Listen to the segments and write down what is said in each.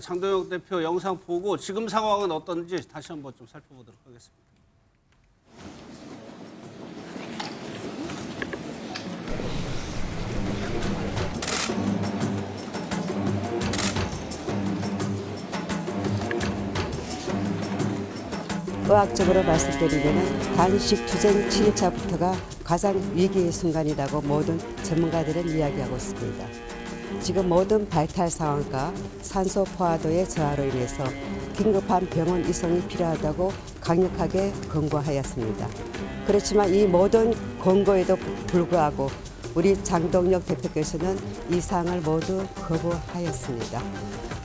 장동혁 대표 영상 보고 지금 상황은 어떤지 다시 한번 좀 살펴보도록 하겠습니다. 의학적으로 말씀드리면 단식 투쟁 7일차부터가 가장 위기의 순간이라고 모든 전문가들은 이야기하고 있습니다. 지금 모든 발탈 상황과 산소 포화도의 저하로 인해서 긴급한 병원 이송이 필요하다고 강력하게 권고하였습니다. 그렇지만 이 모든 권고에도 불구하고 우리 장동혁 대표께서는 이 사항을 모두 거부하였습니다.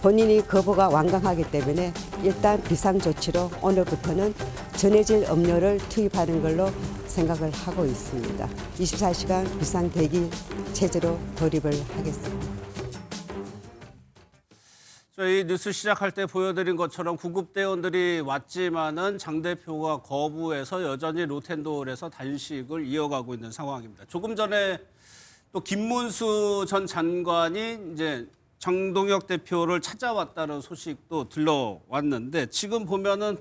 본인이 거부가 완강하기 때문에 일단 비상조치로 오늘부터는 전해질 음료를 투입하는 걸로 생각을 하고 있습니다. 24시간 비상대기 체제로 돌입을 하겠습니다. 저희 뉴스 시작할 때 보여드린 것처럼 구급대원들이 왔지만은 장 대표가 거부해서 여전히 로텐도홀에서 단식을 이어가고 있는 상황입니다. 조금 전에 또 김문수 전 장관이 이제 장동혁 대표를 찾아왔다는 소식도 들려왔는데 지금 보면은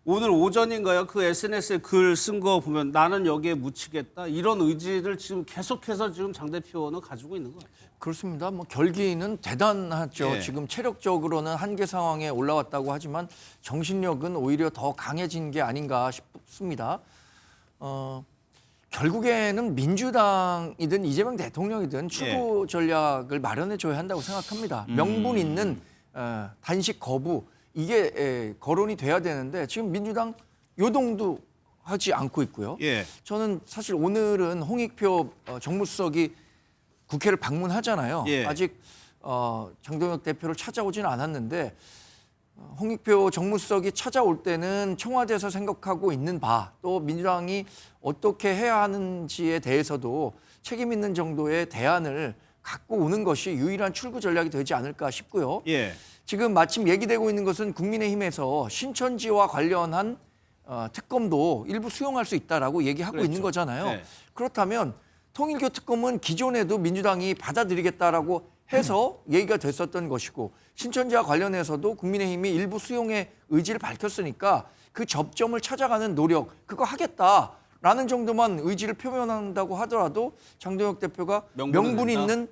오늘 오전인가요? 그 SNS에 글 쓴 거 보면 나는 여기에 묻히겠다 이런 의지를 지금 계속해서 지금 장 대표는 가지고 있는 것 같아요. 그렇습니다. 뭐 결기는 대단하죠. 예. 지금 체력적으로는 한계 상황에 올라왔다고 하지만 정신력은 오히려 더 강해진 게 아닌가 싶습니다. 결국에는 민주당이든 이재명 대통령이든 추구 전략을 마련해 줘야 한다고 생각합니다. 명분 있는 단식 거부 이게 거론이 돼야 되는데 지금 민주당 요동도 하지 않고 있고요. 예. 저는 사실 오늘은 홍익표 정무수석이 국회를 방문하잖아요. 예. 아직 장동혁 대표를 찾아오지는 않았는데 홍익표 정무수석이 찾아올 때는 청와대에서 생각하고 있는 바 또 민주당이 어떻게 해야 하는지에 대해서도 책임 있는 정도의 대안을 갖고 오는 것이 유일한 출구 전략이 되지 않을까 싶고요. 예. 지금 마침 얘기되고 있는 것은 국민의힘에서 신천지와 관련한 특검도 일부 수용할 수 있다라고 얘기하고 그렇죠. 있는 거잖아요. 네. 그렇다면 통일교 특검은 기존에도 민주당이 받아들이겠다라고 해서 얘기가 됐었던 것이고 신천지와 관련해서도 국민의힘이 일부 수용의 의지를 밝혔으니까 그 접점을 찾아가는 노력 그거 하겠다라는 정도만 의지를 표명한다고 하더라도 장동혁 대표가 명분 있는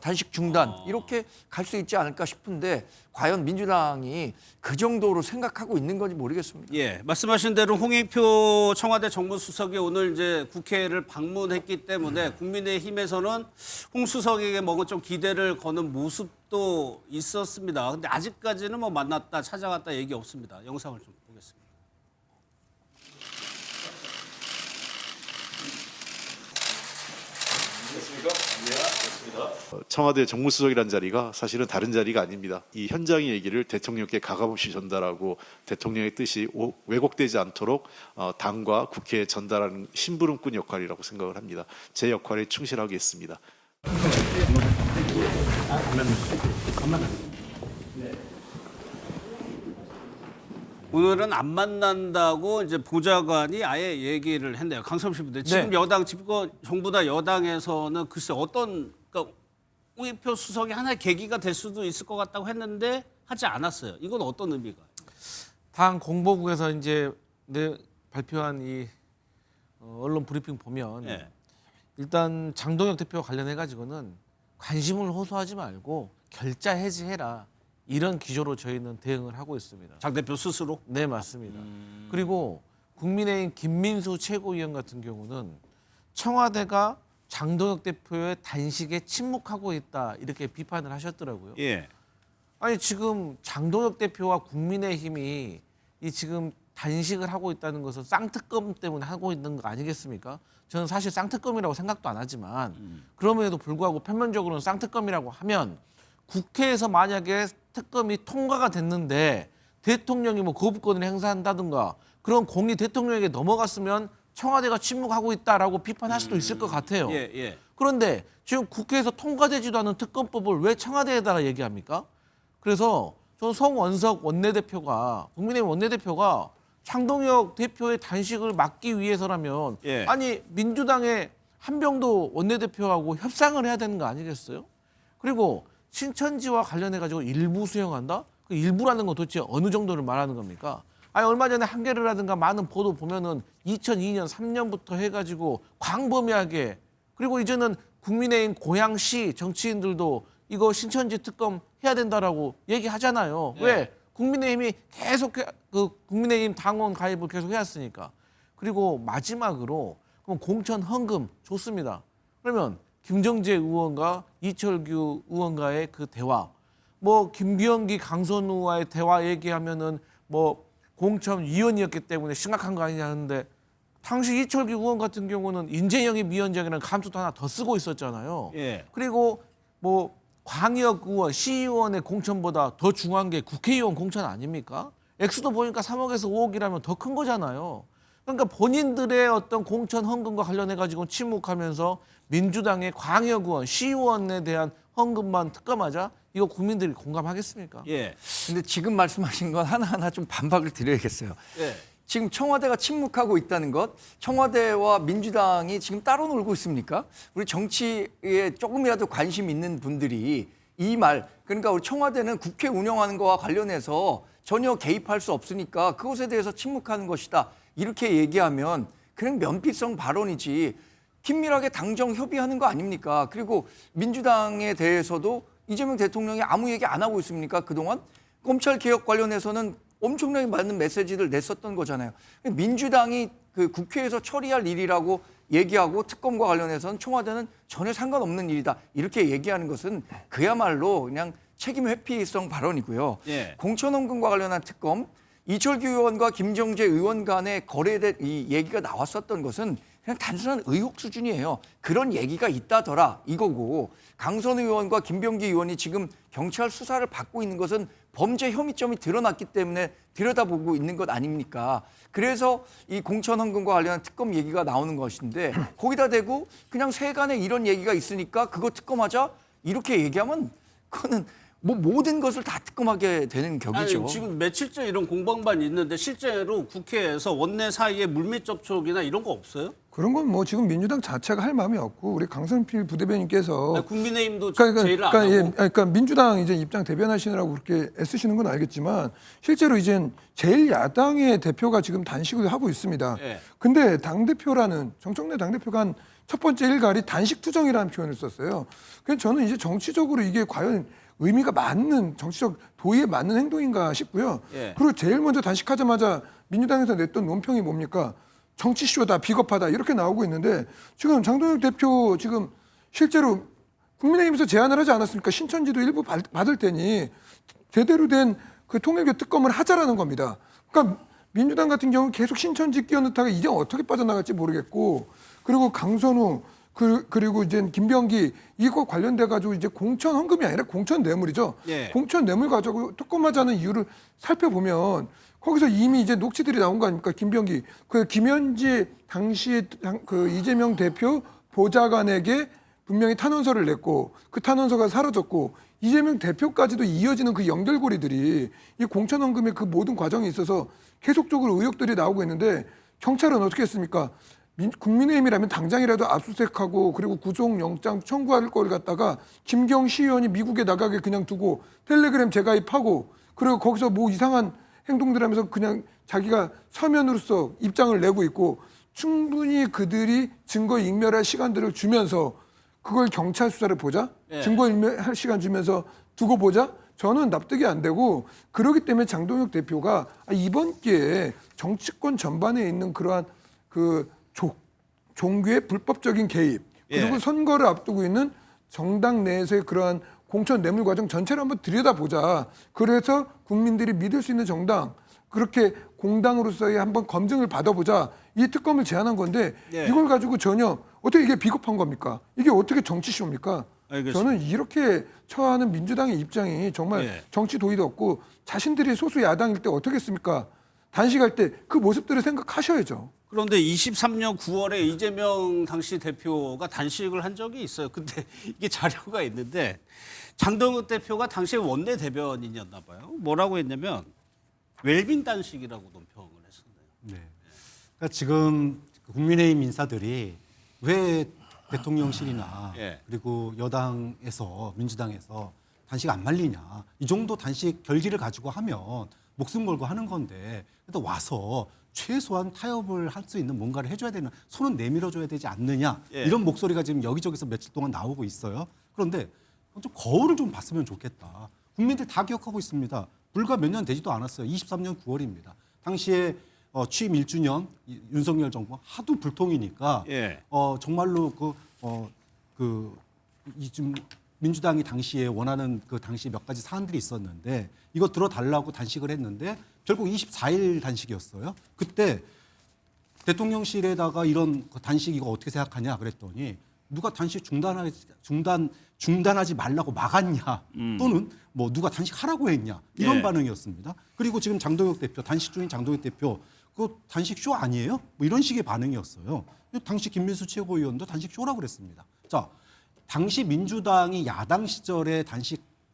단식 중단 이렇게 갈 수 있지 않을까 싶은데 과연 민주당이 그 정도로 생각하고 있는 건지 모르겠습니다. 예, 말씀하신 대로 홍익표 청와대 정무수석이 오늘 이제 국회를 방문했기 때문에 국민의힘에서는 홍 수석에게 뭔가 좀 기대를 거는 모습도 있었습니다. 근데 아직까지는 뭐 만났다, 찾아갔다 얘기 없습니다. 영상을 좀 보겠습니다. 청와대 정무수석이라는 자리가 사실은 다른 자리가 아닙니다. 이 현장의 얘기를 대통령께 가감없이 전달하고 대통령의 뜻이 왜곡되지 않도록 당과 국회에 전달하는 심부름꾼 역할이라고 생각을 합니다. 제 역할에 충실하겠습니다. 오늘은 안 만난다고 이제 보좌관이 아예 얘기를 했네요. 강성실 부대. 지금 여당 집권 정부 다 여당에서는 글쎄 어떤 그러니까 홍익표 수석이 하나의 계기가 될 수도 있을 것 같다고 했는데 하지 않았어요. 이건 어떤 의미가? 당 공보국에서 이제 발표한 이 언론 브리핑 보면 예. 일단 장동혁 대표와 관련해 가지고는 관심을 호소하지 말고 결자 해지해라 이런 기조로 저희는 대응을 하고 있습니다. 장 대표 스스로? 네, 맞습니다. 그리고 국민의힘 김민수 최고위원 같은 경우는 청와대가 장동혁 대표의 단식에 침묵하고 있다 이렇게 비판을 하셨더라고요. 예. 아니 지금 장동혁 대표와 국민의힘이 이 지금 단식을 하고 있다는 것은 쌍특검 때문에 하고 있는 거 아니겠습니까? 저는 사실 쌍특검이라고 생각도 안 하지만 그럼에도 불구하고 편면적으로는 쌍특검이라고 하면 국회에서 만약에 특검이 통과가 됐는데 대통령이 뭐 거부권을 행사한다든가 그런 공이 대통령에게 넘어갔으면 청와대가 침묵하고 있다라고 비판할 수도 있을 것 같아요. 예, 예. 그런데 지금 국회에서 통과되지도 않은 특검법을 왜 청와대에다가 얘기합니까? 그래서 저는 송원석 원내대표가 국민의힘 원내대표가 장동혁 대표의 단식을 막기 위해서라면 예. 아니 민주당의 한병도 원내대표하고 협상을 해야 되는 거 아니겠어요? 그리고 신천지와 관련해 가지고 일부 수용한다? 그 일부라는 건 도대체 어느 정도를 말하는 겁니까? 아니 얼마 전에 한겨레라든가 많은 보도 보면은 2002년 3년부터 해가지고 광범위하게 그리고 이제는 국민의힘 고양시 정치인들도 이거 신천지 특검 해야 된다라고 얘기하잖아요. 네. 왜? 국민의힘이 계속 그 국민의힘 당원 가입을 계속 해왔으니까. 그리고 마지막으로 그럼 공천 헌금 좋습니다. 그러면 김정재 의원과 이철규 의원과의 그 대화, 뭐 김병기 강선우와의 대화 얘기하면은 뭐 공천위원이었기 때문에 심각한 거 아니냐 하는데 당시 이철규 의원 같은 경우는 인재영입 위원장이라는 감투도 하나 더 쓰고 있었잖아요. 예. 그리고 뭐 광역의원, 시의원의 공천보다 더 중요한 게 국회의원 공천 아닙니까? 액수도 보니까 3억에서 5억이라면 더 큰 거잖아요. 그러니까 본인들의 어떤 공천 헌금과 관련해 가지고 침묵하면서 민주당의 광역의원, 시의원에 대한 헌금만 특검하자? 이거 국민들이 공감하겠습니까? 예. 근데 지금 말씀하신 건 하나하나 좀 반박을 드려야겠어요. 예. 지금 청와대가 침묵하고 있다는 것, 청와대와 민주당이 지금 따로 놀고 있습니까? 우리 정치에 조금이라도 관심 있는 분들이 이 말, 그러니까 우리 청와대는 국회 운영하는 거와 관련해서 전혀 개입할 수 없으니까 그것에 대해서 침묵하는 것이다. 이렇게 얘기하면 그냥 면피성 발언이지 긴밀하게 당정 협의하는 거 아닙니까? 그리고 민주당에 대해서도 이재명 대통령이 아무 얘기 안 하고 있습니까? 그동안 검찰 개혁 관련해서는 엄청나게 많은 메시지를 냈었던 거잖아요. 민주당이 그 국회에서 처리할 일이라고 얘기하고 특검과 관련해서는 청와대는 전혀 상관없는 일이다. 이렇게 얘기하는 것은 그야말로 그냥 책임 회피성 발언이고요. 예. 공천헌금과 관련한 특검, 이철규 의원과 김정재 의원 간의 거래된 이 얘기가 나왔었던 것은 그냥 단순한 의혹 수준이에요. 그런 얘기가 있다더라 이거고 강선우 의원과 김병기 의원이 지금 경찰 수사를 받고 있는 것은 범죄 혐의점이 드러났기 때문에 들여다보고 있는 것 아닙니까? 그래서 이 공천헌금과 관련한 특검 얘기가 나오는 것인데 거기다 대고 그냥 세간에 이런 얘기가 있으니까 그거 특검하자 이렇게 얘기하면 그거는 뭐 모든 것을 다 특검하게 되는 격이죠. 아니, 지금 며칠째 이런 공방만 있는데 실제로 국회에서 원내 사이에 물밑 접촉이나 이런 거 없어요? 그런 건 뭐 지금 민주당 자체가 할 마음이 없고 우리 강성필 부대변인께서 국민의힘도 제의를 안 하고. 그러니까 민주당 이제 입장 대변하시느라고 그렇게 애쓰시는 건 알겠지만 실제로 이제 제일 야당의 대표가 지금 단식을 하고 있습니다. 예. 근데 당 대표라는 정청래 당 대표가 한 첫 번째 일갈이 단식 투정이라는 표현을 썼어요. 그래서 저는 이제 정치적으로 이게 과연 의미가 맞는 정치적 도의에 맞는 행동인가 싶고요. 예. 그리고 제일 먼저 단식하자마자 민주당에서 냈던 논평이 뭡니까? 정치쇼다, 비겁하다 이렇게 나오고 있는데 지금 장동혁 대표 지금 실제로 국민의힘에서 제안을 하지 않았습니까? 신천지도 일부 받을 테니 제대로 된 그 통일교 특검을 하자라는 겁니다. 그러니까 민주당 같은 경우는 계속 신천지 끼어넣다가 이제 어떻게 빠져나갈지 모르겠고 그리고 강선우 그리고 이제 김병기 이거 관련돼 가지고 이제 공천 헌금이 아니라 공천 뇌물이죠. 예. 공천 뇌물 가지고 특검하자는 이유를 살펴보면 거기서 이미 이제 녹취들이 나온 거 아닙니까? 김병기 그 김현지 당시 그 이재명 대표 보좌관에게 분명히 탄원서를 냈고 그 탄원서가 사라졌고 이재명 대표까지도 이어지는 그 연결고리들이 이 공천 헌금의 그 모든 과정에 있어서 계속적으로 의혹들이 나오고 있는데 경찰은 어떻게 했습니까? 국민의힘이라면 당장이라도 압수수색하고 그리고 구속영장 청구할 걸 갖다가 김경시 의원이 미국에 나가게 그냥 두고 텔레그램 재가입하고 그리고 거기서 뭐 이상한 행동들 하면서 그냥 자기가 서면으로서 입장을 내고 있고 충분히 그들이 증거 인멸할 시간들을 주면서 그걸 경찰 수사를 보자? 예. 증거 인멸할 시간 주면서 두고 보자? 저는 납득이 안 되고 그렇기 때문에 장동혁 대표가 이번 기회에 정치권 전반에 있는 그러한 그 종교의 불법적인 개입 그리고 예. 선거를 앞두고 있는 정당 내에서의 그러한 공천 뇌물 과정 전체를 한번 들여다보자. 그래서 국민들이 믿을 수 있는 정당 그렇게 공당으로서의 한번 검증을 받아보자. 이 특검을 제안한 건데 예. 이걸 가지고 전혀 어떻게 이게 비겁한 겁니까? 이게 어떻게 정치쇼입니까? 알겠습니다. 저는 이렇게 처하는 민주당의 입장이 정말 예. 정치 도의도 없고 자신들이 소수 야당일 때 어떻게 했습니까? 단식할 때 그 모습들을 생각하셔야죠. 그런데 23년 9월에 이재명 당시 대표가 단식을 한 적이 있어요. 근데 이게 자료가 있는데 장동혁 대표가 당시에 원내 대변인이었나 봐요. 뭐라고 했냐면 웰빙 단식이라고 논평을 했었네요. 네. 그러니까 지금 국민의힘 인사들이 왜 대통령실이나 예. 그리고 여당에서 민주당에서 단식 안 말리냐. 이 정도 단식 결기를 가지고 하면 목숨 걸고 하는 건데 그래도 와서 최소한 타협을 할 수 있는 뭔가를 해줘야 되는, 손은 내밀어줘야 되지 않느냐. 예. 이런 목소리가 지금 여기저기서 며칠 동안 나오고 있어요. 그런데 좀 거울을 좀 봤으면 좋겠다. 국민들 다 기억하고 있습니다. 불과 몇 년 되지도 않았어요. 23년 9월입니다. 당시에 취임 1주년 윤석열 정부 하도 불통이니까 예. 정말로 지금 민주당이 당시에 원하는 그 당시 몇 가지 사안들이 있었는데 이거 들어달라고 단식을 했는데 결국 24일 단식이었어요. 그때 대통령실에다가 이런 단식 이거 어떻게 생각하냐 그랬더니 누가 단식 중단하지 말라고 막았냐 또는 뭐 누가 단식하라고 했냐 이런 예. 반응이었습니다. 그리고 지금 장동혁 대표 단식 중인 장동혁 대표 그 단식 쇼 아니에요? 뭐 이런 식의 반응이었어요. 당시 김민수 최고위원도 단식 쇼라고 그랬습니다. 자, 당시 민주당이 야당 시절에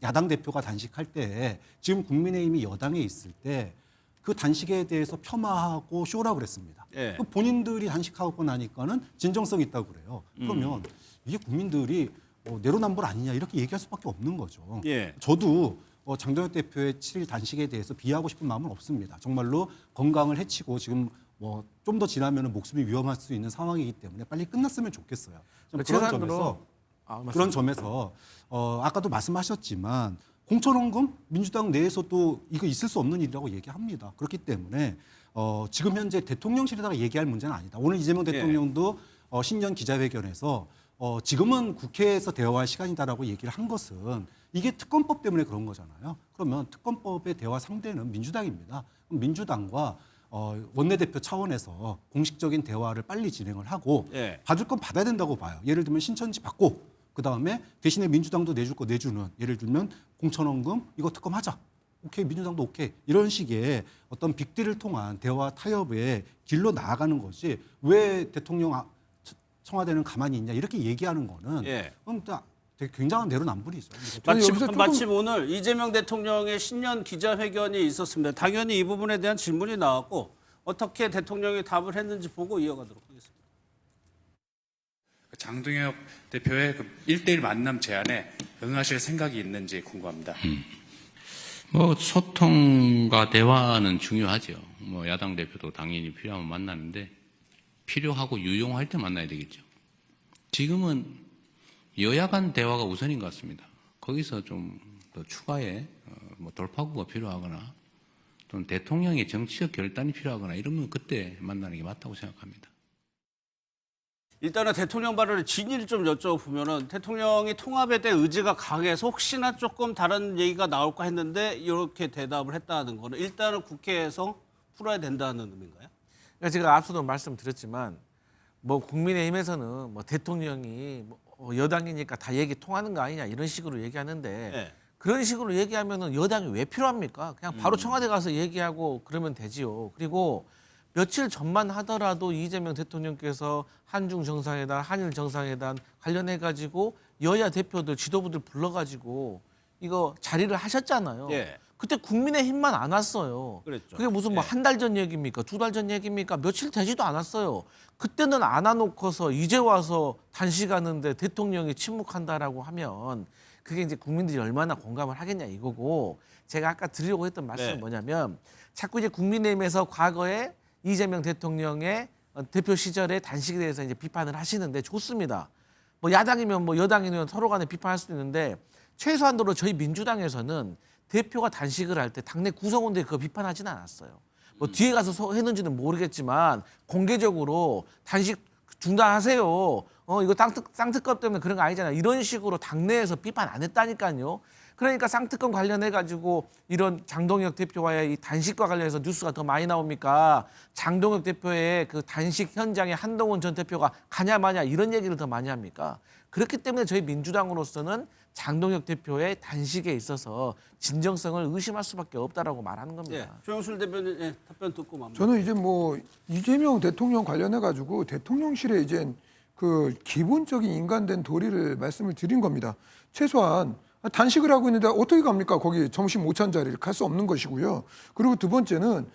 야당 대표가 단식할 때 지금 국민의힘이 여당에 있을 때 그 단식에 대해서 폄하하고 쇼라고 그랬습니다. 예. 본인들이 단식하고 나니까는 진정성 있다고 그래요. 그러면 이게 국민들이 내로남불 아니냐 이렇게 얘기할 수밖에 없는 거죠. 예. 저도 장동혁 대표의 7일 단식에 대해서 비하하고 싶은 마음은 없습니다. 정말로 건강을 해치고 지금 뭐 좀 더 지나면 목숨이 위험할 수 있는 상황이기 때문에 빨리 끝났으면 좋겠어요. 좀 그런 점에서 아까도 말씀하셨지만 공천원금 민주당 내에서도 이거 있을 수 없는 일이라고 얘기합니다. 그렇기 때문에 지금 현재 대통령실에다가 얘기할 문제는 아니다. 오늘 이재명 대통령도 신년 기자회견에서 지금은 국회에서 대화할 시간이다라고 얘기를 한 것은 이게 특검법 때문에 그런 거잖아요. 그러면 특검법의 대화 상대는 민주당입니다. 그럼 민주당과 원내대표 차원에서 공식적인 대화를 빨리 진행을 하고 예. 받을 건 받아야 된다고 봐요. 예를 들면 신천지 받고 그다음에 대신에 민주당도 내줄 거 내주는, 예를 들면 공천원금 이거 특검하자. 오케이, 민주당도 오케이. 이런 식의 어떤 빅딜을 통한 대화 타협의 길로 나아가는 거지 왜 대통령 청와대는 가만히 있냐 이렇게 얘기하는 거는 예. 그럼 되게 굉장한 내로남불이죠. 마침 오늘 이재명 대통령의 신년 기자회견이 있었습니다. 당연히 이 부분에 대한 질문이 나왔고 어떻게 대통령이 답을 했는지 보고 이어가도록 하겠습니다. 장동혁 대표의 그 1대1 만남 제안에 응하실 생각이 있는지 궁금합니다. 뭐 소통과 대화는 중요하죠. 뭐 야당 대표도 당연히 필요하면 만나는데 필요하고 유용할 때 만나야 되겠죠. 지금은 여야 간 대화가 우선인 것 같습니다. 거기서 좀 더 추가의 뭐 돌파구가 필요하거나 또는 대통령의 정치적 결단이 필요하거나 이러면 그때 만나는 게 맞다고 생각합니다. 일단은 대통령 발언의 진위를 좀 여쭤보면은 대통령이 통합에 대한 의지가 강해서 혹시나 조금 다른 얘기가 나올까 했는데 이렇게 대답을 했다는 거는 일단은 국회에서 풀어야 된다는 의미인가요? 그러니까 제가 앞서도 말씀드렸지만 뭐 국민의힘에서는 뭐 대통령이 뭐 여당이니까 다 얘기 통하는 거 아니냐 이런 식으로 얘기하는데 네. 그런 식으로 얘기하면은 여당이 왜 필요합니까? 그냥 바로 청와대 가서 얘기하고 그러면 되지요. 그리고 며칠 전만 하더라도 이재명 대통령께서 한중 정상회담, 한일 정상회담 관련해 가지고 여야 대표들 지도부들 불러가지고 이거 자리를 하셨잖아요. 예. 그때 국민의힘만 안 왔어요. 그랬죠. 그게 무슨 뭐 예. 한 달 전 얘기입니까? 2달 전 얘기입니까? 며칠 되지도 않았어요. 그때는 안 와놓고서 이제 와서 단식하는데 대통령이 침묵한다라고 하면 그게 이제 국민들이 얼마나 공감을 하겠냐 이거고, 제가 아까 드리려고 했던 말씀은 네. 뭐냐면 자꾸 이제 국민의힘에서 과거에 이재명 대통령의 대표 시절의 단식에 대해서 이제 비판을 하시는데 좋습니다. 뭐 야당이면 뭐 여당이면 서로 간에 비판할 수도 있는데 최소한도로 저희 민주당에서는 대표가 단식을 할 때 당내 구성원들이 그거 비판하지는 않았어요. 뭐 뒤에 가서 했는지는 모르겠지만 공개적으로 단식 중단하세요. 이거 쌍특검 때문에 그런 거 아니잖아요. 이런 식으로 당내에서 비판 안 했다니까요. 그러니까 쌍특검 관련해가지고 이런 장동혁 대표와의 이 단식과 관련해서 뉴스가 더 많이 나옵니까? 장동혁 대표의 그 단식 현장에 한동훈 전 대표가 가냐 마냐 이런 얘기를 더 많이 합니까? 그렇기 때문에 저희 민주당으로서는 장동혁 대표의 단식에 있어서 진정성을 의심할 수밖에 없다라고 말하는 겁니다. 예. 조영술 대변인 답변 듣고 마무리. 저는 이제 뭐 이재명 대통령 관련해 가지고 대통령실에 이제 그 기본적인 인간된 도리를 말씀을 드린 겁니다. 최소한 단식을 하고 있는데 어떻게 갑니까? 거기 점심 못 찬 자리를 갈 수 없는 것이고요. 그리고 두 번째는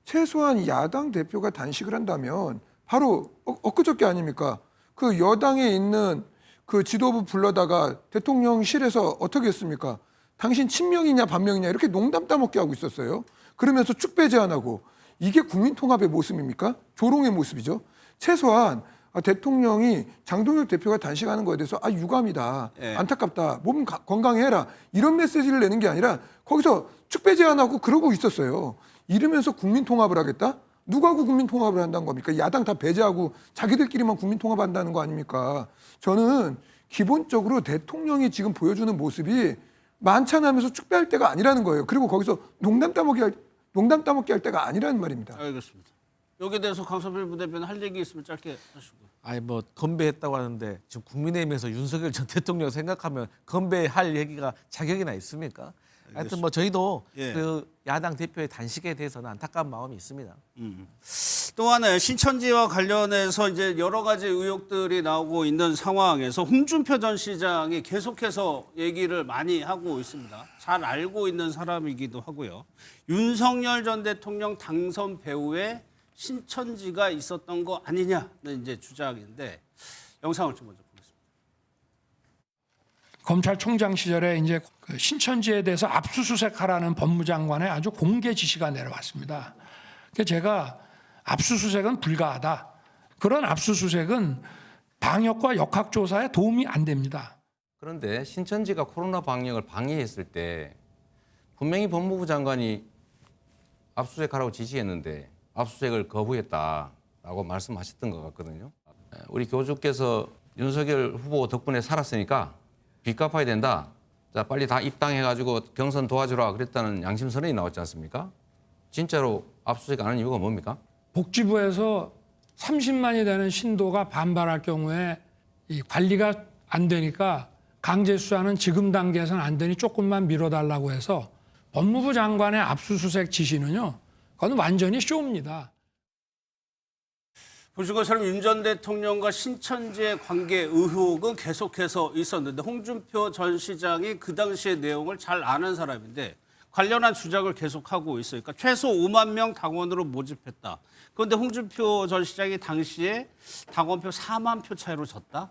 최소한 야당 대표가 단식을 한다면 바로 엊그저께 아닙니까? 그 여당에 있는 그 지도부 불러다가 대통령실에서 어떻게 했습니까? 당신 친명이냐 반명이냐 이렇게 농담 따먹게 하고 있었어요. 그러면서 쭉 배제안하고 이게 국민통합의 모습입니까? 조롱의 모습이죠. 최소한 대통령이 장동혁 대표가 단식하는 거에 대해서 유감이다, 예. 안타깝다, 몸 건강해라 이런 메시지를 내는 게 아니라 거기서 축배 제안하고 그러고 있었어요. 이러면서 국민통합을 하겠다? 누가 하고 국민통합을 한다는 겁니까? 야당 다 배제하고 자기들끼리만 국민통합한다는 거 아닙니까? 저는 기본적으로 대통령이 지금 보여주는 모습이 만찬하면서 축배할 때가 아니라는 거예요. 그리고 거기서 농담 따먹기 할 때가 아니라는 말입니다. 알겠습니다. 여기에 대해서 강성필 부대변인 할 얘기 있으면 짧게 하시고. 아니 뭐 건배했다고 하는데 지금 국민의힘에서 윤석열 전 대통령 생각하면 건배할 얘기가 자격이나 있습니까? 하여튼 뭐 저희도 예. 그 야당 대표의 단식에 대해서는 안타까운 마음이 있습니다. 또 하나 신천지와 관련해서 이제 여러 가지 의혹들이 나오고 있는 상황에서 홍준표 전 시장이 계속해서 얘기를 많이 하고 있습니다. 잘 알고 있는 사람이기도 하고요. 윤석열 전 대통령 당선 배후에 신천지가 있었던 거 아니냐는 이제 주장인데 영상을 좀 먼저 보겠습니다. 검찰총장 시절에 이제 그 신천지에 대해서 압수수색하라는 법무장관의 아주 공개 지시가 내려왔습니다. 그래서 제가 압수수색은 불가하다. 그런 압수수색은 방역과 역학조사에 도움이 안 됩니다. 그런데 신천지가 코로나 방역을 방해했을 때 분명히 법무부 장관이 압수수색하라고 지시했는데 압수수색을 거부했다라고 말씀하셨던 것 같거든요. 우리 교주께서 윤석열 후보 덕분에 살았으니까 빚 갚아야 된다. 자, 빨리 다 입당해가지고 경선 도와주라 그랬다는 양심 선언이 나왔지 않습니까? 진짜로 압수수색 안 하는 이유가 뭡니까? 복지부에서 30만이 되는 신도가 반발할 경우에 이 관리가 안 되니까 강제 수사는 지금 단계에서는 안 되니 조금만 미뤄달라고 해서 법무부 장관의 압수수색 지시는요. 그건 완전히 쇼입니다. 보신 것처럼 윤 전 대통령과 신천지의 관계 의혹은 계속해서 있었는데 홍준표 전 시장이 그 당시의 내용을 잘 아는 사람인데 관련한 주장을 계속하고 있으니까 최소 5만 명 당원으로 모집했다. 그런데 홍준표 전 시장이 당시에 당원표 4만 표 차이로 졌다?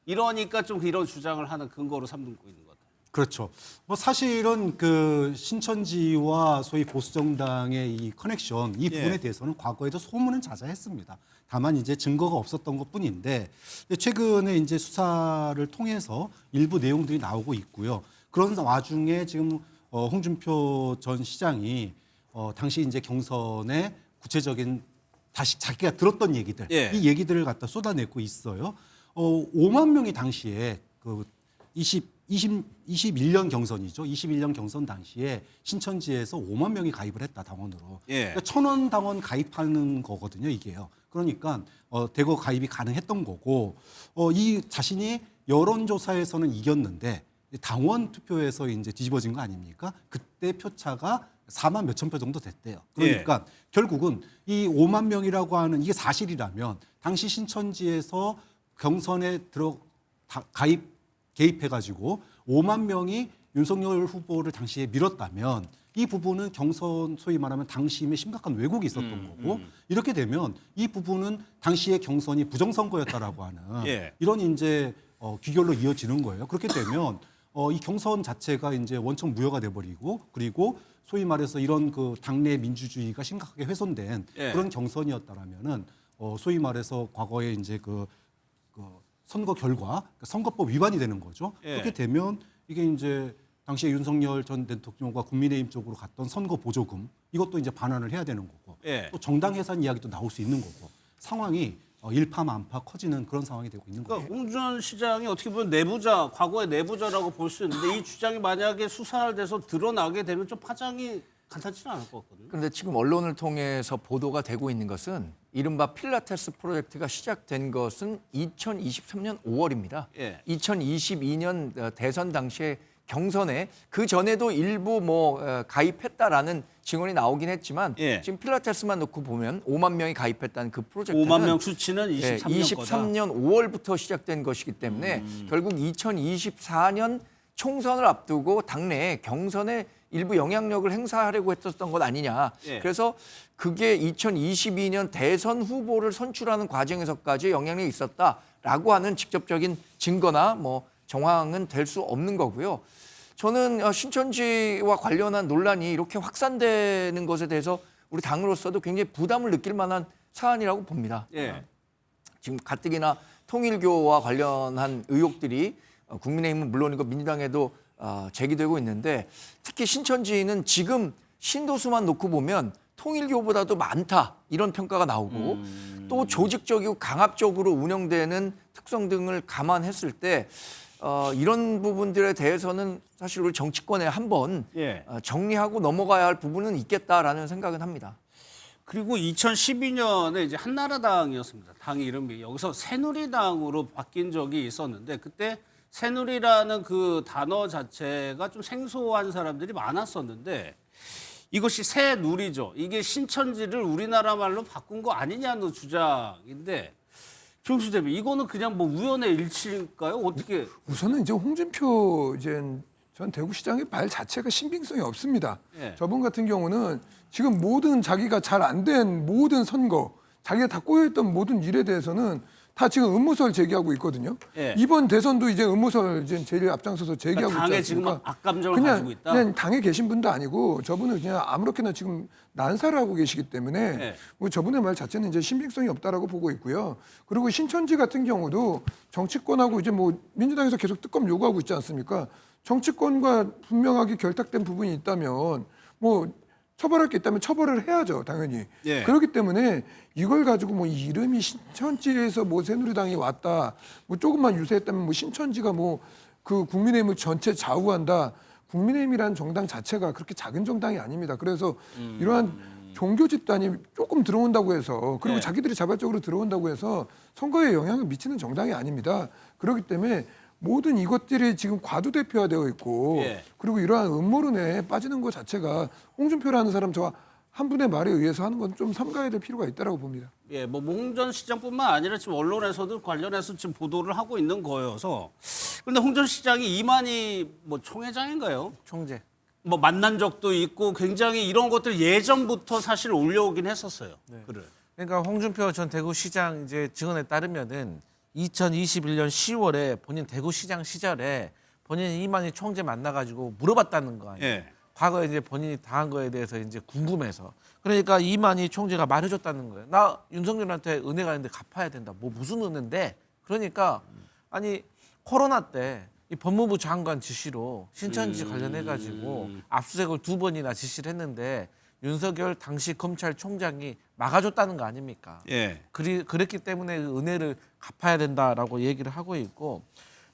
이러니까 좀 이런 주장을 하는 근거로 삼고 있는 것 같아요. 그렇죠. 뭐 사실은 그 신천지와 소위 보수정당의 이 커넥션 이 부분에 대해서는 과거에도 소문은 자자했습니다. 다만 이제 증거가 없었던 것뿐인데 최근에 이제 수사를 통해서 일부 내용들이 나오고 있고요. 그런 와중에 지금 홍준표 전 시장이 당시 이제 경선에 구체적인 다시 자기가 들었던 얘기들 이 얘기들을 갖다 쏟아내고 있어요. 5만 명이 당시에 그 21년 경선이죠. 21년 경선 당시에 신천지에서 5만 명이 가입을 했다 당원으로. 그러니까 1,000원 당원 가입하는 거거든요, 이게요. 그러니까 대거 가입이 가능했던 거고 이 자신이 여론조사에서는 이겼는데 당원 투표에서 이제 뒤집어진 거 아닙니까? 그때 표차가 4만 몇천 표 정도 됐대요. 그러니까 결국은 이 5만 명이라고 하는 이게 사실이라면 당시 신천지에서 경선에 개입해가지고 5만 명이 윤석열 후보를 당시에 밀었다면 이 부분은 경선 소위 말하면 당시임에 심각한 왜곡이 있었던 거고 이렇게 되면 이 부분은 당시의 경선이 부정선거였다라고 하는 이런 이제 귀결로 이어지는 거예요. 그렇게 되면 이 경선 자체가 이제 원천 무효가 돼버리고 그리고 소위 말해서 이런 그 당내 민주주의가 심각하게 훼손된 그런 경선이었다라면은 소위 말해서 과거에 이제 그 선거 결과 선거법 위반이 되는 거죠. 그렇게 되면 이게 이제 당시에 윤석열 전 대통령과 국민의힘 쪽으로 갔던 선거 보조금 이것도 이제 반환을 해야 되는 거고 또 정당 해산 이야기도 나올 수 있는 거고 상황이 일파만파 커지는 그런 상황이 되고 있는 거예요. 홍 전 시장이 어떻게 보면 내부자, 과거의 내부자라고 볼 수 있는데 이 주장이 만약에 수사돼서 드러나게 되면 좀 파장이 간단치는 않을 것 같거든요. 그런데 지금 언론을 통해서 보도가 되고 있는 것은 이른바 필라테스 프로젝트가 시작된 것은 2023년 5월입니다. 2022년 대선 당시에 경선에 그 전에도 일부 가입했다라는 증언이 나오긴 했지만 지금 필라테스만 놓고 보면 5만 명이 가입했다는 그 프로젝트는 5만 명 수치는 23년 5월부터 시작된 것이기 때문에 결국 2024년 총선을 앞두고 당내에 경선에 일부 영향력을 행사하려고 했었던 것 아니냐. 그래서 그게 2022년 대선 후보를 선출하는 과정에서까지 영향력이 있었다라고 하는 직접적인 증거나 정황은 될 수 없는 거고요. 저는 신천지와 관련한 논란이 이렇게 확산되는 것에 대해서 우리 당으로서도 굉장히 부담을 느낄 만한 사안이라고 봅니다. 예. 지금 가뜩이나 통일교와 관련한 의혹들이 국민의힘은 물론이고 민주당에도 제기되고 있는데 특히 신천지는 지금 신도수만 놓고 보면 통일교보다도 많다 이런 평가가 나오고 또 조직적이고 강압적으로 운영되는 특성 등을 감안했을 때 이런 부분들에 대해서는 사실 우리 정치권에 한번 예. 정리하고 넘어가야 할 부분은 있겠다라는 생각은 합니다. 그리고 2012년에 이제 한나라당이었습니다. 당 이름이 여기서 새누리당으로 바뀐 적이 있었는데 그때 새누리라는 그 단어 자체가 좀 생소한 사람들이 많았었는데 이것이 새누리죠. 이게 신천지를 우리나라 말로 바꾼 거 아니냐는 주장인데 조영수 대표 이거는 그냥 뭐 우연의 일치일까요? 어떻게? 우선은 이제 홍준표 전 대구시장의 말 자체가 신빙성이 없습니다. 예. 저분 같은 경우는 지금 모든 자기가 잘 안 된 모든 선거, 자기가 다 꼬여있던 모든 일에 대해서는 다 지금 음모설 제기하고 있거든요. 예. 이번 대선도 이제 음모설 이제 제일 앞장서서 제기하고 그러니까 당에 있지 지금 않습니까? 악감정을 가지고 있다. 그냥 당에 계신 분도 아니고 저분은 그냥 아무렇게나 지금 난사를 하고 계시기 때문에 예. 뭐 저분의 말 자체는 이제 신빙성이 없다라고 보고 있고요. 그리고 신천지 같은 경우도 정치권하고 이제 뭐 민주당에서 계속 특검 요구하고 있지 않습니까? 정치권과 분명하게 결탁된 부분이 있다면 뭐 처벌할 게 있다면 처벌을 해야죠, 당연히. 예. 그렇기 때문에 이걸 가지고 뭐 이름이 신천지에서 뭐 새누리당이 왔다, 뭐 조금만 유세했다면 뭐 신천지가 뭐 그 국민의힘을 전체 좌우한다. 국민의힘이라는 정당 자체가 그렇게 작은 정당이 아닙니다. 그래서 이러한 종교 집단이 조금 들어온다고 해서 그리고 네. 자기들이 자발적으로 들어온다고 해서 선거에 영향을 미치는 정당이 아닙니다. 그렇기 때문에 모든 이것들이 지금 과도대표화되어 있고 예. 그리고 이러한 음모론에 빠지는 것 자체가 홍준표라는 사람 저 한 분의 말에 의해서 하는 건 좀 삼가야 될 필요가 있다고 봅니다. 예, 뭐 홍 시장뿐만 아니라 지금 언론에서도 관련해서 지금 보도를 하고 있는 거여서. 그런데 홍 전 시장이 이만희 뭐 총회장인가요? 총재. 뭐 만난 적도 있고 굉장히 이런 것들 예전부터 사실 올려오긴 했었어요. 글을. 그러니까 홍준표 전 대구시장 이제 증언에 따르면은 2021년 10월에 본인 대구시장 시절에 본인 이만희 총재 만나가지고 물어봤다는 거 아니에요. 예. 과거에 이제 본인이 당한 거에 대해서 이제 궁금해서. 그러니까 이만희 총재가 말해줬다는 거예요. 나 윤석열한테 은혜가 있는데 갚아야 된다. 뭐 무슨 은혜인데? 그러니까 아니 코로나 때 이 법무부 장관 지시로 신천지 관련해가지고 압수수색을 2번이나 지시를 했는데 윤석열 당시 검찰총장이 막아줬다는 거 아닙니까? 예. 그랬기 때문에 그 은혜를 갚아야 된다라고 얘기를 하고 있고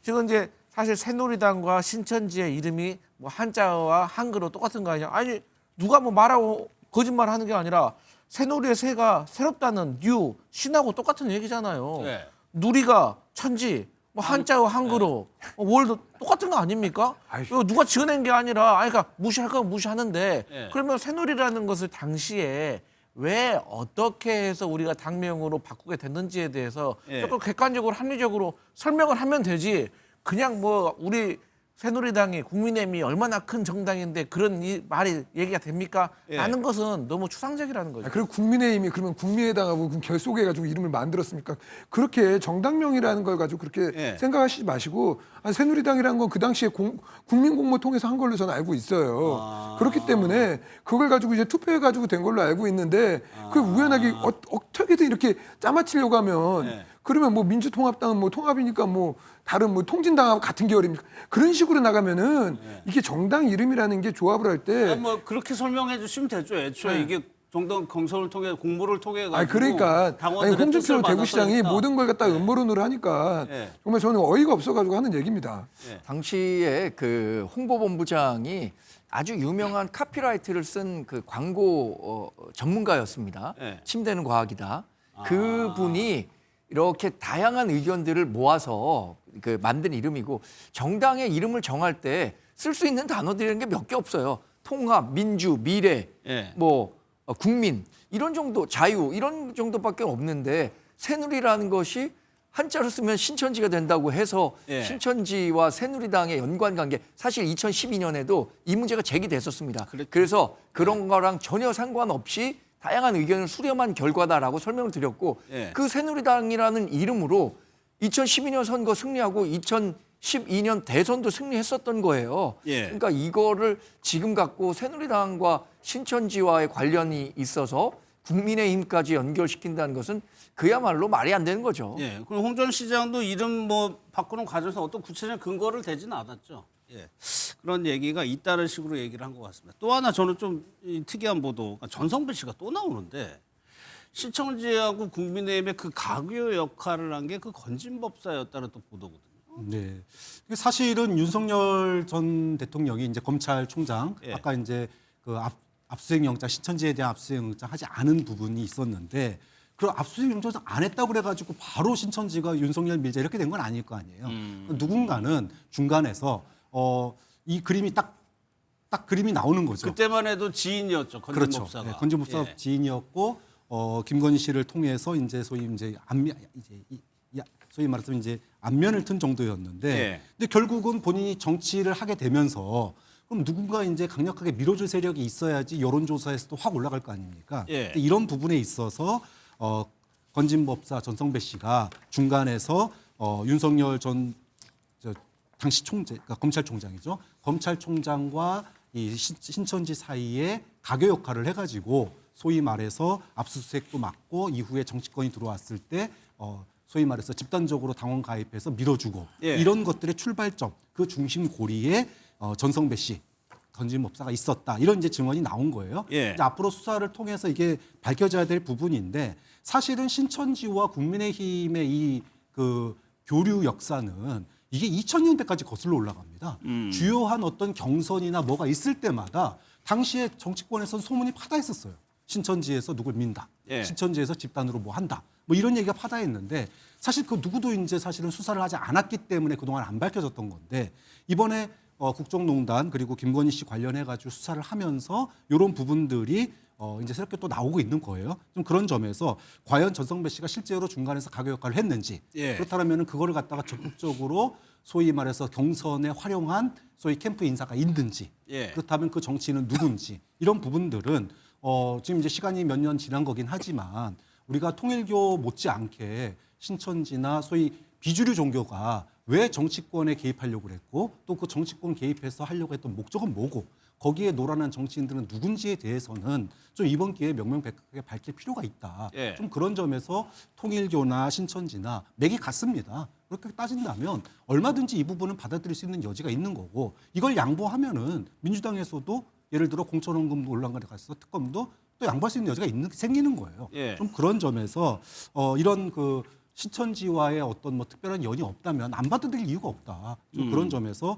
지금 이제 사실 새누리당과 신천지의 이름이 뭐 한자와 한글로 똑같은 거 아니냐? 아니 누가 뭐 말하고 거짓말하는 게 아니라 새누리의 새가 새롭다는 뉴 신하고 똑같은 얘기잖아요. 네. 누리가 천지 뭐 한자와 한글로 월도 똑같은 거 아닙니까? 이거 누가 지어낸 게 아니라 아니 그러니까 무시할 건 무시하는데 네. 그러면 새누리라는 것을 당시에 왜 어떻게 해서 우리가 당명으로 바꾸게 됐는지에 대해서 예. 조금 객관적으로 합리적으로 설명을 하면 되지. 그냥 뭐 우리 새누리당이 국민의힘이 얼마나 큰 정당인데 그런 말이 얘기가 됩니까? 예. 라는 것은 너무 추상적이라는 거죠. 그리고 국민의힘이 그러면 국민의당하고 결속해가지고 이름을 만들었습니까? 그렇게 정당명이라는 걸 가지고 그렇게 예. 생각하시지 마시고 새누리당이라는 건 그 당시에 국민공모 통해서 한 걸로 저는 알고 있어요. 그렇기 때문에 그걸 가지고 이제 투표해가지고 된 걸로 알고 있는데 그 우연하게 어떻게든 이렇게 짜맞추려고 하면 예. 그러면 뭐 민주통합당은 뭐 통합이니까 뭐 다른 뭐 통진당하고 같은 계열입니까? 그런 식으로 나가면은 이게 정당 이름이라는 게 조합을 할 때 아니, 뭐 그렇게 설명해 주시면 되죠. 애초에 이게 정당 경선을 통해 공모를 통해 가지고 아니 그러니까 홍준표 대구시장이 모든 걸 갖다 음모론으로 하니까 네. 정말 저는 어이가 없어가지고 하는 얘기입니다. 당시에 그 홍보본부장이 아주 유명한 카피라이트를 쓴 그 광고 전문가였습니다. 네. 침대는 과학이다. 그분이 이렇게 다양한 의견들을 모아서 그 만든 이름이고 정당의 이름을 정할 때 쓸 수 있는 단어들이라는 게 몇 개 없어요. 통합, 민주, 미래, 예. 뭐 국민 이런 정도, 자유 이런 정도밖에 없는데 새누리라는 것이 한자로 쓰면 신천지가 된다고 해서 예. 신천지와 새누리당의 연관관계 사실 2012년에도 이 문제가 제기됐었습니다. 그래서 그런 거랑 전혀 상관없이 다양한 의견을 수렴한 결과다라고 설명을 드렸고 예. 그 새누리당이라는 이름으로 2012년 선거 승리하고 12년 대선도 승리했었던 거예요. 예. 그러니까 이거를 지금 갖고 새누리당과 신천지와의 관련이 있어서 국민의힘까지 연결시킨다는 것은 그야말로 말이 안 되는 거죠. 예. 그럼 홍 전 시장도 이름 뭐 바꾸는 과정에서 어떤 구체적인 근거를 대지는 않았죠. 예. 그런 얘기가 있다는 식으로 얘기를 한 것 같습니다. 또 하나 저는 좀 특이한 보도, 전성배 씨가 또 나오는데 신천지하고 국민의힘의 그 가교 역할을 한 게 그 건진법사였다는 또 보도거든요. 네. 사실은 윤석열 전 대통령이 이제 검찰총장 예. 아까 이제 그 압수수색영장 신천지에 대한 압수수색영장 하지 않은 부분이 있었는데 그 압수수색영장 안 했다고 그래가지고 바로 신천지가 윤석열 밀자 이렇게 된 건 아닐 거 아니에요. 누군가는 중간에서 이 그림이 딱 그림이 나오는 거죠. 그때만 해도 지인이었죠. 건진법사가. 그렇죠. 네, 건진법사 예. 지인이었고 김건희 씨를 통해서 이제 소위 이제 소위 말해서 이제 안면을 튼 정도였는데, 예. 근데 결국은 본인이 정치를 하게 되면서 그럼 누군가 이제 강력하게 밀어줄 세력이 있어야지 여론조사에서도 확 올라갈 거 아닙니까? 예. 근데 이런 부분에 있어서 건진법사 전성배 씨가 중간에서 윤석열 당시 그러니까 검찰총장이죠. 검찰총장과 이 신천지 사이에 가교 역할을 해가지고 소위 말해서 압수수색도 막고 이후에 정치권이 들어왔을 때 소위 말해서 집단적으로 당원 가입해서 밀어주고 예. 이런 것들의 출발점, 그 중심 고리에 전성배 씨, 건진법사가 있었다. 이런 이제 증언이 나온 거예요. 예. 이제 앞으로 수사를 통해서 이게 밝혀져야 될 부분인데 사실은 신천지와 국민의힘의 이 그 교류 역사는 이게 2000년대까지 거슬러 올라갑니다. 주요한 어떤 경선이나 뭐가 있을 때마다 당시에 정치권에서는 소문이 파다했었어요. 신천지에서 누굴 민다. 예. 신천지에서 집단으로 뭐 한다. 뭐 이런 얘기가 파다했는데 사실 그 누구도 이제 사실은 수사를 하지 않았기 때문에 그동안 안 밝혀졌던 건데 이번에 국정농단 그리고 김건희 씨 관련해가지고 수사를 하면서 이런 부분들이 이제 새롭게 또 나오고 있는 거예요. 좀 그런 점에서 과연 전성배 씨가 실제로 중간에서 가교 역할을 했는지 예. 그렇다면 그거를 갖다가 적극적으로 소위 말해서 경선에 활용한 소위 캠프 인사가 있는지 예. 그렇다면 그 정치인은 누군지 이런 부분들은 지금 이제 시간이 몇 년 지난 거긴 하지만 우리가 통일교 못지않게 신천지나 소위 비주류 종교가 왜 정치권에 개입하려고 그랬고 또 그 정치권 개입해서 하려고 했던 목적은 뭐고 거기에 노란한 정치인들은 누군지에 대해서는 좀 이번 기회에 명명백백하게 밝힐 필요가 있다. 예. 좀 그런 점에서 통일교나 신천지나 맥이 같습니다. 그렇게 따진다면 얼마든지 이 부분은 받아들일 수 있는 여지가 있는 거고 이걸 양보하면은 민주당에서도 예를 들어 공천원금도 올라간데 가서 특검도 또 양보할 수 있는 여지가 생기는 거예요. 예. 좀 그런 점에서 이런 그 신천지와의 어떤 뭐 특별한 연이 없다면 안 받아들일 이유가 없다. 좀 그런 점에서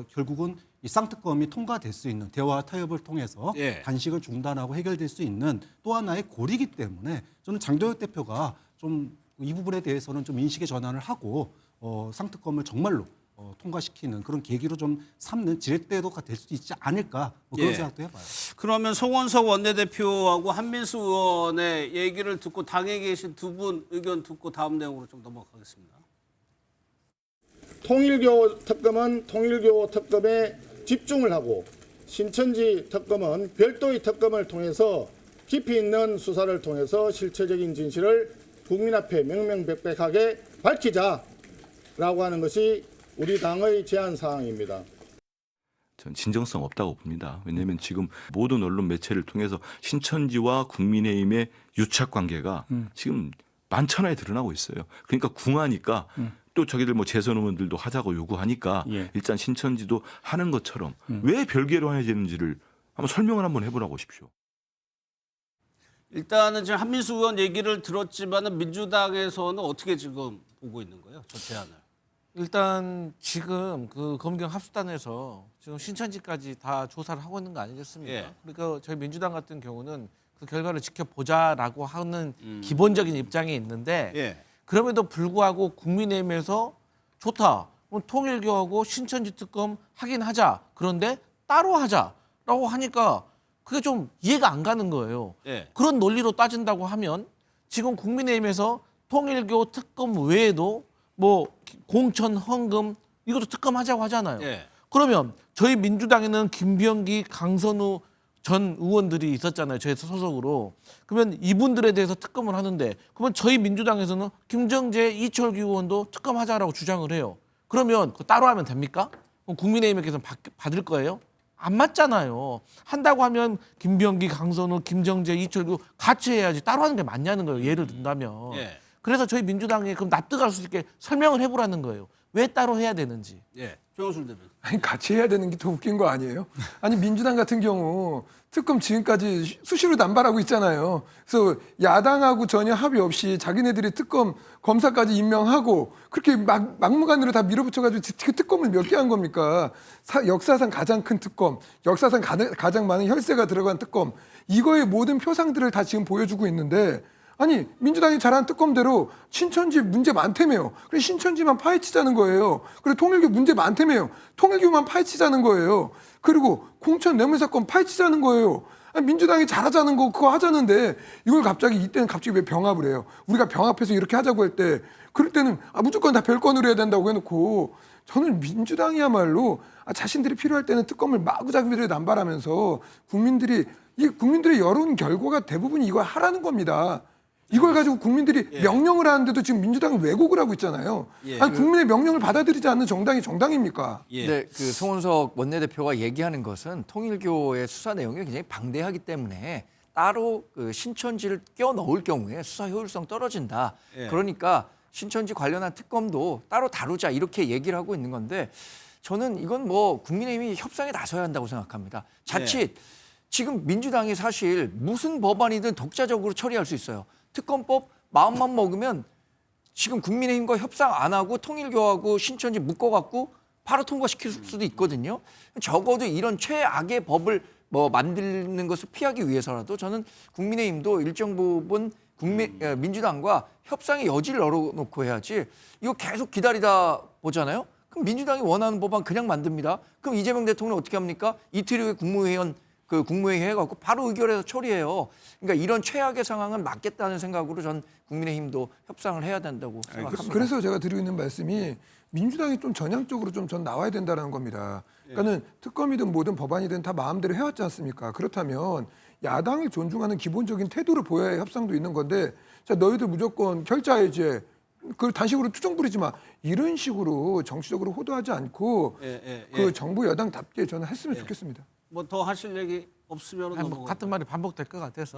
결국은 이 쌍특검이 통과될 수 있는 대화 타협을 통해서 예. 단식을 중단하고 해결될 수 있는 또 하나의 고리이기 때문에 저는 장도혁 대표가 좀 이 부분에 대해서는 좀 인식의 전환을 하고 쌍특검을 정말로 통과시키는 그런 계기로 좀 삼는 지렛대가 될 수도 있지 않을까 뭐 그런 예. 생각도 해봐요. 그러면 송원석 원내대표하고 한민수 의원의 얘기를 듣고 당에 계신 두 분 의견 듣고 다음 내용으로 좀 넘어가겠습니다. 통일교 특검은 통일교 특검에 집중을 하고 신천지 특검은 별도의 특검을 통해서 깊이 있는 수사를 통해서 실체적인 진실을 국민 앞에 명명백백하게 밝히자라고 하는 것이 우리 당의 제안 사항입니다. 전 진정성 없다고 봅니다. 왜냐하면 지금 모든 언론 매체를 통해서 신천지와 국민의힘의 유착 관계가 지금 만천하에 드러나고 있어요. 그러니까 궁하니까 또 저기들 뭐 재선 의원들도 하자고 요구하니까 일단 신천지도 하는 것처럼 왜 별개로 해야 되는지를 한번 설명을 한번 해보라고 하십시오. 일단은 지금 한민수 의원 얘기를 들었지만은 민주당에서는 어떻게 지금 보고 있는 거예요? 저 제안을. 일단 지금 그 검경 합수단에서 지금 신천지까지 다 조사를 하고 있는 거 아니겠습니까? 예. 그러니까 저희 민주당 같은 경우는 그 결과를 지켜보자라고 하는 기본적인 입장이 있는데 예. 그럼에도 불구하고 국민의힘에서 좋다. 그럼 통일교하고 신천지 특검 하긴 하자. 그런데 따로 하자라고 하니까 그게 좀 이해가 안 가는 거예요. 예. 그런 논리로 따진다고 하면 지금 국민의힘에서 통일교 특검 외에도 뭐 공천, 헌금 이것도 특검하자고 하잖아요. 예. 그러면 저희 민주당에는 김병기, 강선우 전 의원들이 있었잖아요. 저희 소속으로. 그러면 이분들에 대해서 특검을 하는데 그러면 저희 민주당에서는 김정재, 이철규 의원도 특검하자라고 주장을 해요. 그러면 그거 따로 하면 됩니까? 그럼 국민의힘에게서 받을 거예요? 안 맞잖아요. 한다고 하면 김병기, 강선우, 김정재, 이철규 같이 해야지 따로 하는 게 맞냐는 거예요. 예를 든다면. 예. 그래서 저희 민주당에 그럼 납득할 수 있게 설명을 해보라는 거예요. 왜 따로 해야 되는지. 예. 조영술 대변인. 아니 같이 해야 되는 게 더 웃긴 거 아니에요? 아니 민주당 같은 경우 특검 지금까지 수시로 남발하고 있잖아요. 그래서 야당하고 전혀 합의 없이 자기네들이 특검 검사까지 임명하고 그렇게 막무가내로 다 밀어붙여가지고 그 특검을 몇 개 한 겁니까? 역사상 가장 큰 특검, 역사상 가장 많은 혈세가 들어간 특검, 이거의 모든 표상들을 다 지금 보여주고 있는데 아니 민주당이 잘한 특검대로 신천지 문제 많다며요. 그래 신천지만 파헤치자는 거예요. 그리고 통일교 문제 많다며요. 통일교만 파헤치자는 거예요. 그리고 공천 뇌물 사건 파헤치자는 거예요. 아니, 민주당이 잘하자는 거 그거 하자는데 이걸 갑자기 이때는 갑자기 왜 병합을 해요? 우리가 병합해서 이렇게 하자고 할 때 그럴 때는 무조건 다 별건으로 해야 된다고 해놓고 저는 민주당이야말로 자신들이 필요할 때는 특검을 마구잡이로 남발하면서 국민들의 여론 결과가 대부분 이걸 하라는 겁니다. 이걸 가지고 국민들이 명령을 하는데도 지금 민주당은 왜곡을 하고 있잖아요. 아니 국민의 명령을 받아들이지 않는 정당이 정당입니까? 네, 그 송원석 원내대표가 얘기하는 것은 통일교의 수사 내용이 굉장히 방대하기 때문에 따로 그 신천지를 껴 넣을 경우에 수사 효율성 떨어진다. 그러니까 신천지 관련한 특검도 따로 다루자 이렇게 얘기를 하고 있는 건데 저는 이건 뭐 국민의힘이 협상에 나서야 한다고 생각합니다. 자칫 지금 민주당이 사실 무슨 법안이든 독자적으로 처리할 수 있어요. 특검법 마음만 먹으면 지금 국민의힘과 협상 안 하고 통일교하고 신천지 묶어갖고 바로 통과시킬 수도 있거든요. 적어도 이런 최악의 법을 만드는 것을 피하기 위해서라도 저는 국민의힘도 일정 부분 민주당과 협상의 여지를 열어놓고 해야지 이거 계속 기다리다 보잖아요. 그럼 민주당이 원하는 법안 그냥 만듭니다. 그럼 이재명 대통령 어떻게 합니까? 이틀 후에 국무회의 해갖고 바로 의결해서 처리해요. 그러니까 이런 최악의 상황은 막겠다는 생각으로 전 국민의힘도 협상을 해야 된다고 생각합니다. 그래서 제가 드리고 있는 말씀이 민주당이 좀 전향적으로 좀 전 나와야 된다는 겁니다. 그러니까는 특검이든 뭐든 법안이든 다 마음대로 해왔지 않습니까? 그렇다면 야당을 존중하는 기본적인 태도를 보여야 협상도 있는 건데 자 너희들 무조건 결자해제 그 단식으로 투정 부리지 마 이런 식으로 정치적으로 호도하지 않고 그 정부 여당답게 저는 했으면 좋겠습니다. 뭐 더 하실 얘기 없으면 같은 말이 반복될 것 같아서.